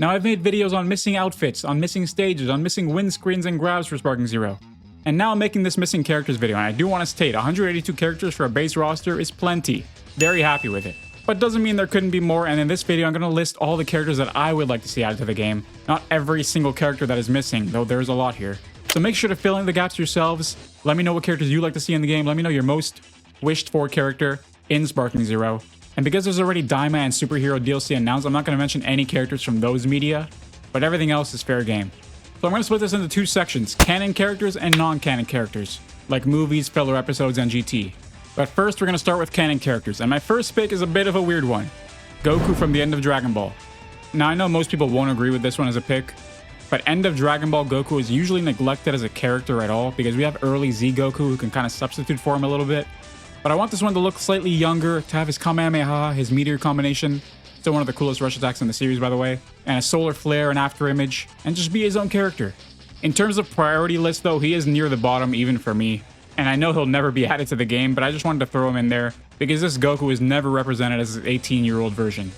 Now, I've made videos on missing outfits, on missing stages, on missing win screens and grabs for Sparking Zero. And now I'm making this missing characters video, and I do want to state 182 characters for a base roster is plenty. Very happy with it. But doesn't mean there couldn't be more, and in this video I'm going to list all the characters that I would like to see added to the game. Not every single character that is missing, though there's a lot here. So make sure to fill in the gaps yourselves. Let me know what characters you'd like to see in the game. Let me know your most wished for character in Sparking Zero. And because there's already Daima and Superhero DLC announced, I'm not going to mention any characters from those media, but everything else is fair game. So I'm going to split this into two sections, canon characters and non-canon characters, like movies, filler episodes, and GT. But first we're going to start with canon characters, and my first pick is a bit of a weird one. Goku from the end of Dragon Ball. Now I know most people won't agree with this one as a pick, but end of Dragon Ball Goku is usually neglected as a character at all, because we have early Z Goku who can kind of substitute for him a little bit. But I want this one to look slightly younger, to have his Kamehameha, his meteor combination, still one of the coolest rush attacks in the series by the way, and a solar flare and after image, and just be his own character. In terms of priority list though, he is near the bottom even for me, and I know he'll never be added to the game, but I just wanted to throw him in there, because this Goku is never represented as his 18-year-old version.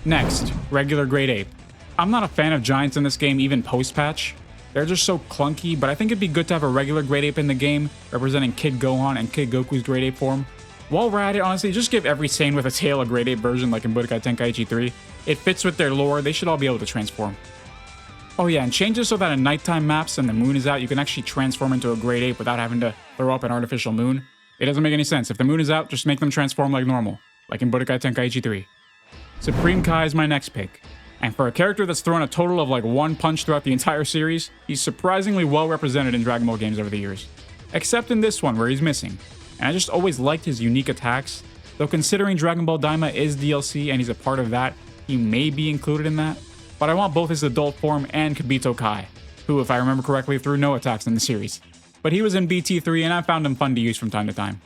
Next, regular Great Ape. I'm not a fan of giants in this game even post-patch. They're just so clunky, but I think it'd be good to have a regular Great Ape in the game, representing Kid Gohan and Kid Goku's Great Ape form. While we're at it, honestly, just give every Saiyan with a tail a Great Ape version like in Budokai Tenkaichi 3. It fits with their lore, they should all be able to transform. Oh yeah, and change it so that in nighttime maps and the moon is out, you can actually transform into a Great Ape without having to throw up an artificial moon. It doesn't make any sense. If the moon is out, just make them transform like normal, like in Budokai Tenkaichi 3. Supreme Kai is my next pick. And for a character that's thrown a total of like one punch throughout the entire series, he's surprisingly well represented in Dragon Ball games over the years. Except in this one where he's missing. And I just always liked his unique attacks, though considering Dragon Ball Daima is DLC and he's a part of that, he may be included in that. But I want both his adult form and Kibito Kai, who if I remember correctly threw no attacks in the series. But he was in BT3 and I found him fun to use from time to time.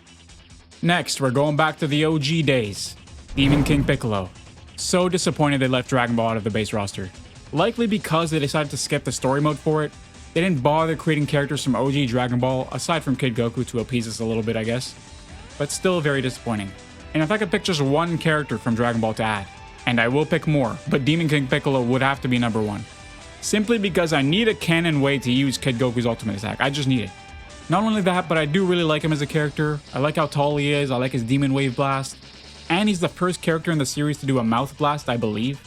Next, we're going back to the OG days. Demon King Piccolo. So disappointed they left Dragon Ball out of the base roster. Likely because they decided to skip the story mode for it. They didn't bother creating characters from OG Dragon Ball, aside from Kid Goku to appease us a little bit I guess. But still very disappointing. And if I could pick just one character from Dragon Ball to add, and I will pick more, but Demon King Piccolo would have to be number one. Simply because I need a canon way to use Kid Goku's ultimate attack, I just need it. Not only that, but I do really like him as a character. I like how tall he is, I like his Demon Wave Blast. And he's the first character in the series to do a Mouth Blast, I believe.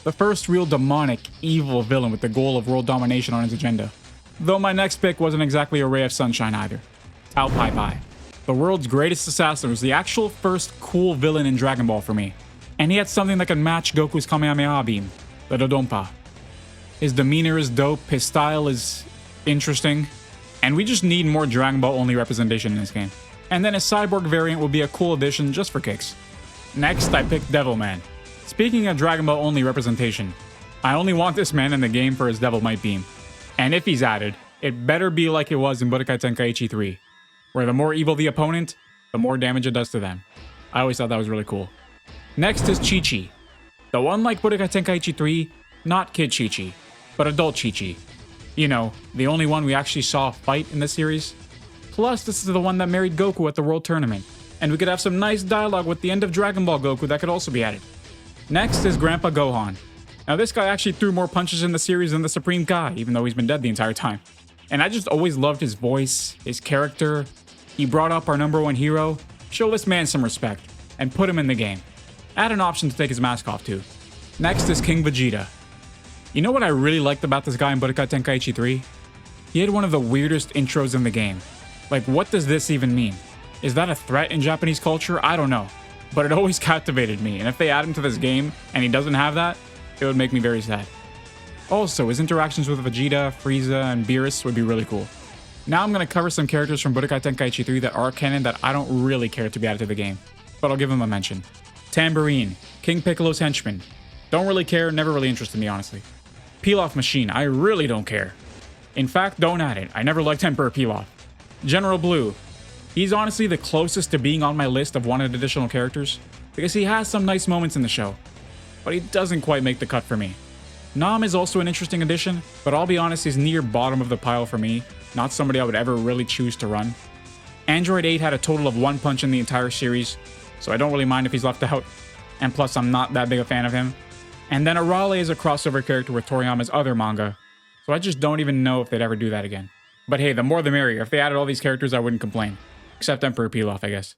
The first real demonic, evil villain with the goal of world domination on his agenda. Though my next pick wasn't exactly a ray of sunshine either. Tao Pai Pai. The world's greatest assassin was the actual first cool villain in Dragon Ball for me. And he had something that could match Goku's Kamehameha beam, the Dodonpa. His demeanor is dope, his style is interesting, and we just need more Dragon Ball only representation in this game. And then his cyborg variant would be a cool addition just for kicks. Next, I picked Devilman. Speaking of Dragon Ball only representation, I only want this man in the game for his Devil Might beam. And if he's added, it better be like it was in Budokai Tenkaichi 3, where the more evil the opponent, the more damage it does to them. I always thought that was really cool. Next is Chi-Chi. Though unlike Budokai Tenkaichi 3, not Kid Chi-Chi, but adult Chi-Chi. You know, the only one we actually saw fight in the series. Plus, this is the one that married Goku at the World Tournament. And we could have some nice dialogue with the end of Dragon Ball Goku that could also be added. Next is Grandpa Gohan. Now this guy actually threw more punches in the series than the Supreme Kai, even though he's been dead the entire time. And I just always loved his voice, his character. He brought up our number one hero. Show this man some respect, and put him in the game. Add an option to take his mask off too. Next is King Vegeta. You know what I really liked about this guy in Budokai Tenkaichi 3? He had one of the weirdest intros in the game. Like, what does this even mean? Is that a threat in Japanese culture? I don't know. But it always captivated me, and if they add him to this game and he doesn't have that, it would make me very sad. Also, his interactions with Vegeta, Frieza, and Beerus would be really cool. Now I'm going to cover some characters from Budokai Tenkaichi 3 that are canon that I don't really care to be added to the game, but I'll give them a mention. Tambourine, King Piccolo's henchman. Don't really care, never really interested me honestly. Pilaf Machine, I really don't care. In fact, don't add it, I never liked Emperor Pilaf. General Blue. He's honestly the closest to being on my list of wanted additional characters, because he has some nice moments in the show, but he doesn't quite make the cut for me. Nam is also an interesting addition, but I'll be honest, he's near bottom of the pile for me, not somebody I would ever really choose to run. Android 8 had a total of one punch in the entire series, so I don't really mind if he's left out, and plus I'm not that big a fan of him. And then Arale is a crossover character with Toriyama's other manga, so I just don't even know if they'd ever do that again. But hey, the more the merrier. If they added all these characters, I wouldn't complain. Except Emperor Pilaf, I guess.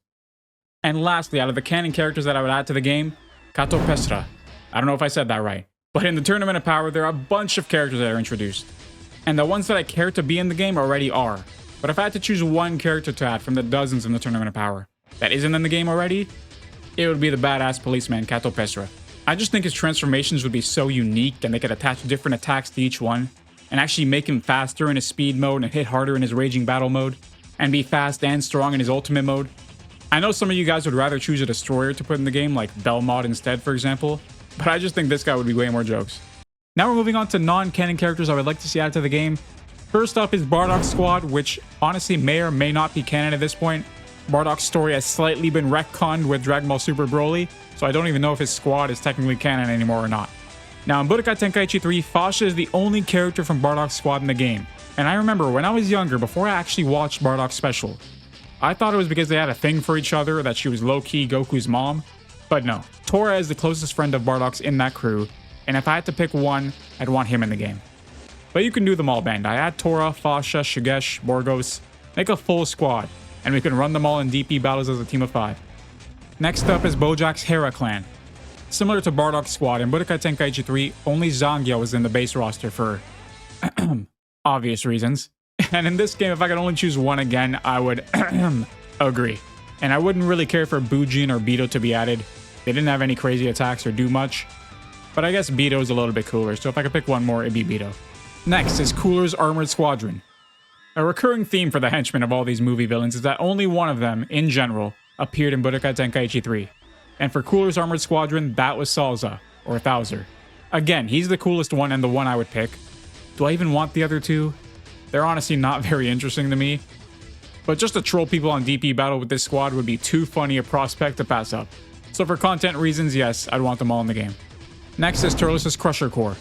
And lastly, out of the canon characters that I would add to the game, Kato Pestra. I don't know if I said that right. But in the Tournament of Power, there are a bunch of characters that are introduced. And the ones that I care to be in the game already are. But if I had to choose one character to add from the dozens in the Tournament of Power that isn't in the game already, it would be the badass policeman Kato Pestra. I just think his transformations would be so unique, and they could attach different attacks to each one, and actually make him faster in his speed mode and hit harder in his raging battle mode, and be fast and strong in his ultimate mode. I know some of you guys would rather choose a destroyer to put in the game, like Belmod instead, for example, but I just think this guy would be way more jokes. Now we're moving on to non-canon characters I would like to see added to the game. First up is Bardock's squad, which honestly may or may not be canon at this point. Bardock's story has slightly been retconned with Dragon Ball Super Broly, so I don't even know if his squad is technically canon anymore or not. Now in Budokai Tenkaichi 3, Fasha is the only character from Bardock's squad in the game. And I remember when I was younger, before I actually watched Bardock's special, I thought it was because they had a thing for each other, that she was low-key Goku's mom. But no, Tora is the closest friend of Bardock's in that crew, and if I had to pick one, I'd want him in the game. But you can do them all, Bandai. Add Tora, Fasha, Shigesh, Borgos, make a full squad, and we can run them all in DP battles as a team of 5. Next up is Bojack's Hera clan. Similar to Bardock's squad, in Budokai Tenkaichi 3, only Zangia was in the base roster for obvious reasons. And in this game, if I could only choose one again, I would agree. And I wouldn't really care for Bujin or Beto to be added. They didn't have any crazy attacks or do much. But I guess Beto is a little bit cooler, so if I could pick one more, it'd be Beto. Next is Cooler's Armored Squadron. A recurring theme for the henchmen of all these movie villains is that only one of them, in general, appeared in Budokai Tenkaichi 3. And for Cooler's Armored Squadron, that was Salza, or Thouser. Again, he's the coolest one and the one I would pick. Do I even want the other two? They're honestly not very interesting to me. But just to troll people on DP battle with this squad would be too funny a prospect to pass up. So for content reasons, yes, I'd want them all in the game. Next is Turles' Crusher Corps.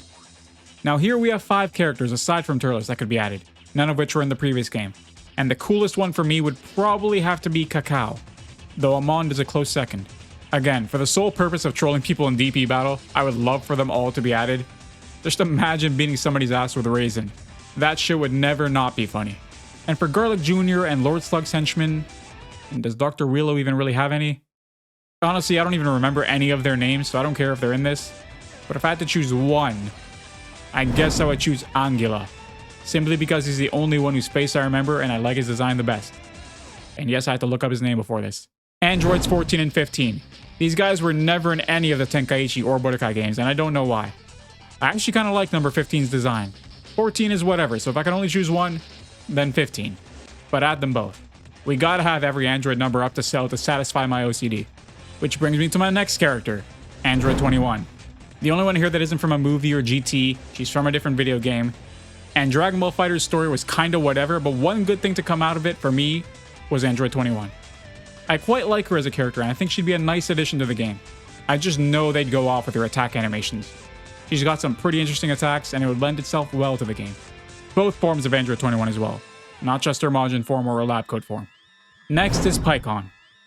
Now here we have 5 characters aside from Turles that could be added, none of which were in the previous game. And the coolest one for me would probably have to be Kakao, though Amon is a close second. Again, for the sole purpose of trolling people in DP battle, I would love for them all to be added. Just imagine beating somebody's ass with a raisin. That shit would never not be funny. And for Garlic Jr. and Lord Slug's henchmen, and does Dr. Willow even really have any? Honestly, I don't even remember any of their names, so I don't care if they're in this. But if I had to choose one, I guess I would choose Angela. Simply because he's the only one whose face I remember and I like his design the best. And yes, I had to look up his name before this. Androids 14 and 15. These guys were never in any of the Tenkaichi or Budokai games, and I don't know why. I actually kind of like number 15's design. 14 is whatever, so if I can only choose one, then 15. But add them both. We gotta have every android number up to sell to satisfy my OCD. Which brings me to my next character, Android 21. The only one here that isn't from a movie or GT, she's from a different video game. And Dragon Ball FighterZ story was kinda whatever, but one good thing to come out of it for me was Android 21. I quite like her as a character, and I think she'd be a nice addition to the game. I just know they'd go off with her attack animations. She's got some pretty interesting attacks, and it would lend itself well to the game. Both forms of Android 21 as well, not just her Majin form or her lab code form. Next is Pikkon.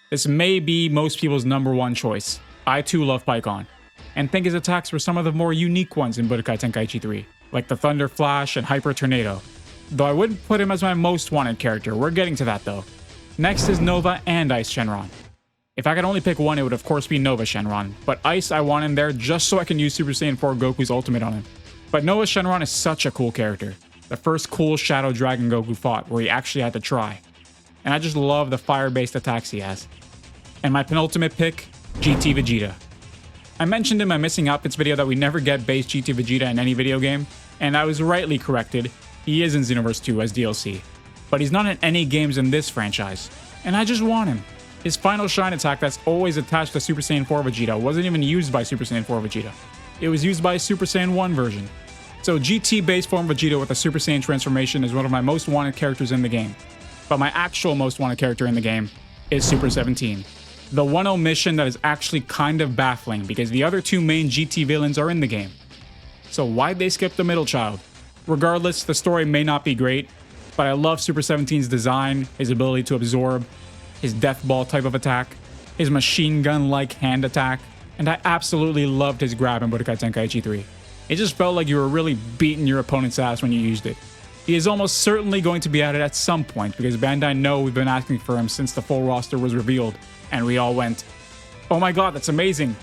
This may be most people's number one choice. I too love Pikkon, and think his attacks were some of the more unique ones in Budokai Tenkaichi 3, like the Thunder Flash and Hyper Tornado. Though I wouldn't put him as my most wanted character, we're getting to that though. Next is Nova and Ice Shenron. If I could only pick one, it would of course be Nova Shenron, but Ice I want in there just so I can use Super Saiyan 4 Goku's ultimate on him. But Nova Shenron is such a cool character. The first cool Shadow Dragon Goku fought, where he actually had to try. And I just love the fire-based attacks he has. And my penultimate pick, GT Vegeta. I mentioned in my Missing Outfits video that we never get base GT Vegeta in any video game, and I was rightly corrected. He is in Xenoverse 2 as DLC. But he's not in any games in this franchise. And I just want him. His final shine attack that's always attached to Super Saiyan 4 Vegeta wasn't even used by Super Saiyan 4 Vegeta. It was used by Super Saiyan 1 version. So GT base form Vegeta with a Super Saiyan transformation is one of my most wanted characters in the game. But my actual most wanted character in the game is Super 17. The one omission that is actually kind of baffling because the other two main GT villains are in the game. So why'd they skip the middle child? Regardless, the story may not be great, but I love Super 17's design, his ability to absorb, his death ball type of attack, his machine gun-like hand attack, And I absolutely loved his grab in Budokai Tenkaichi 3. It just felt like you were really beating your opponent's ass when you used it. He is almost certainly going to be added at some point because Bandai know we've been asking for him since the full roster was revealed, and we all went, oh my god, that's amazing.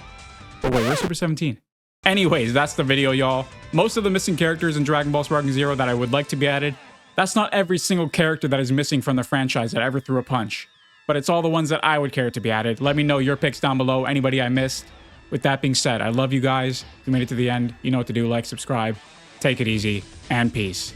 Oh wait, where's Super 17? Anyways, that's the video, y'all. Most of the missing characters in Dragon Ball Sparking Zero that I would like to be added, that's not every single character that is missing from the franchise that ever threw a punch. But it's all the ones that I would care to be added. Let me know your picks down below, anybody I missed. With that being said, I love you guys. If you made it to the end, you know what to do. Like, subscribe, take it easy, and peace.